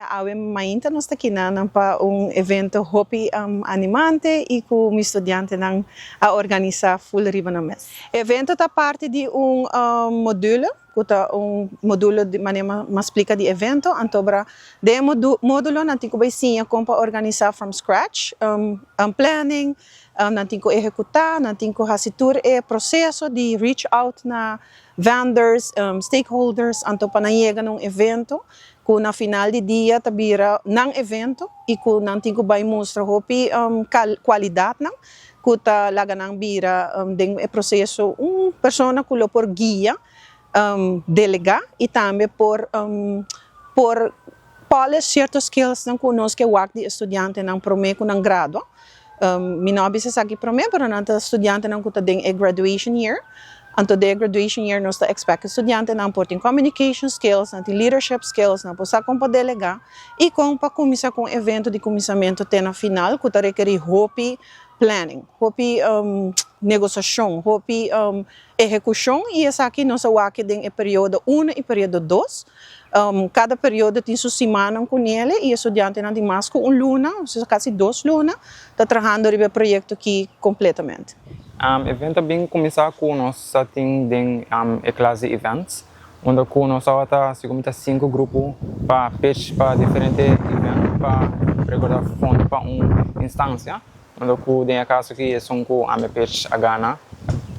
awe mainta nos takinan pa evento hopi animante e com estudante nang a organizar full riba na mes. Evento ta parte de modulo, kuta modulo de maneira explica de evento, antobra de modulo nanti ko bay siya kung pa organizar from scratch, planning, nanti ko executar, nanti ko hasitur processo de reach out na vendors, stakeholders, anto panayega ng evento, kung na final de dia tabira ng evento, e kung nanti ko bay mostra hopi qualidad ng, kuta laga ng bira ding processo, persona kulo por guia, delegar e também por polish certos skills ng kunos que wak di estudiante ng prome ko ng grado. Minobi sa sagi prome pero nanta estudiante ng kuta ding graduation year. Anto de graduation year nos ta expect estudiante ng porting communication skills, nanti leadership skills, na po sa kung pa delega e kung pa kumisa kung evento de comissamento tena final kuta requeri hopi planning, hopi negociação, hopi execução e essa aqui nossa waki ding período 1 e período 2. Cada período tem sua semana com ele e o estudante não tem mais com luna, quase 2 lunas, está trabalhando no projeto aqui completamente. Evento bem começar com nós tem classe events, onde com nós está segundo 5 grupos para pitch para diferentes eventos para recordar fundo para instância. Quando eu tenho a casa que é só com a minha pitch a Ghana,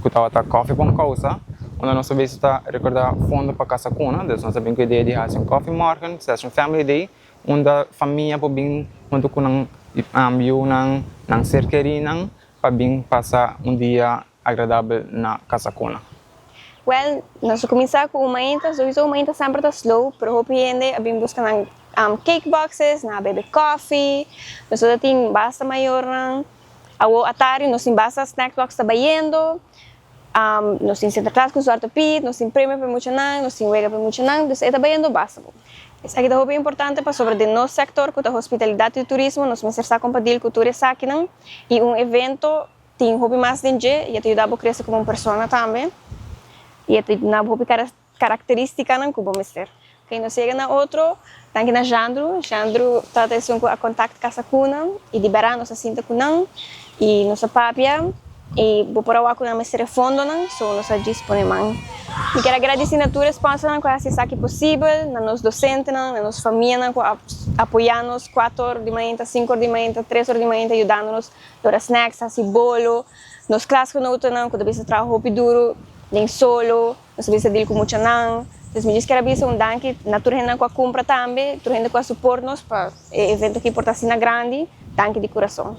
que estava a coffee para causa, onde nós sabemos está recordar fundo para casa cuna, então nós sabemos que a ideia de fazer coffee morning, session family day, onde a família pode vir quando com nang cerqueira para vir passar dia agradável na casa cuna. Well, nós começamos com uma inta, sempre está slow, pero hopiende a vir buscar cake boxes, na baby coffee, nós temos basta maior nang ao atari, nós temos basta snack box trabalhando, nós temos interclasse com sorte pit, nós temos prêmio para muito nang, nós temos wega para muito nang, então é trabalhando basta. Isso aqui é importante para sobre o nosso setor, que é a hospitalidade e turismo, nós vamos ser compartilhar cultura aqui não, e evento tem hobby mais de dia e te ajuda a crescer como pessoa também, e te na hobby característica não que vamos ter. Quem não chega na outro, tá aqui na Jandro está tendo a contato com essa cuna e liberar nossa cinta cuna e nossa papia e vou por lá com a mestre fundo não, só nossa disponível. E quero agradecer a tua resposta não com essa aqui possível, na nos docentes não, na nossa família com apoiando-nos 4 horas de manhã, 5 horas de manhã, 3 horas de manhã ajudando-nos dar snacks, assim bolo, nos classes com outro não, quando você trabalha roupa duro, nem solo, nós você deal com muito não. Então, me diz que era danke, naturalmente com a compra também, naturalmente com a suporte-nos para o evento que porta assim na grande, danke de coração.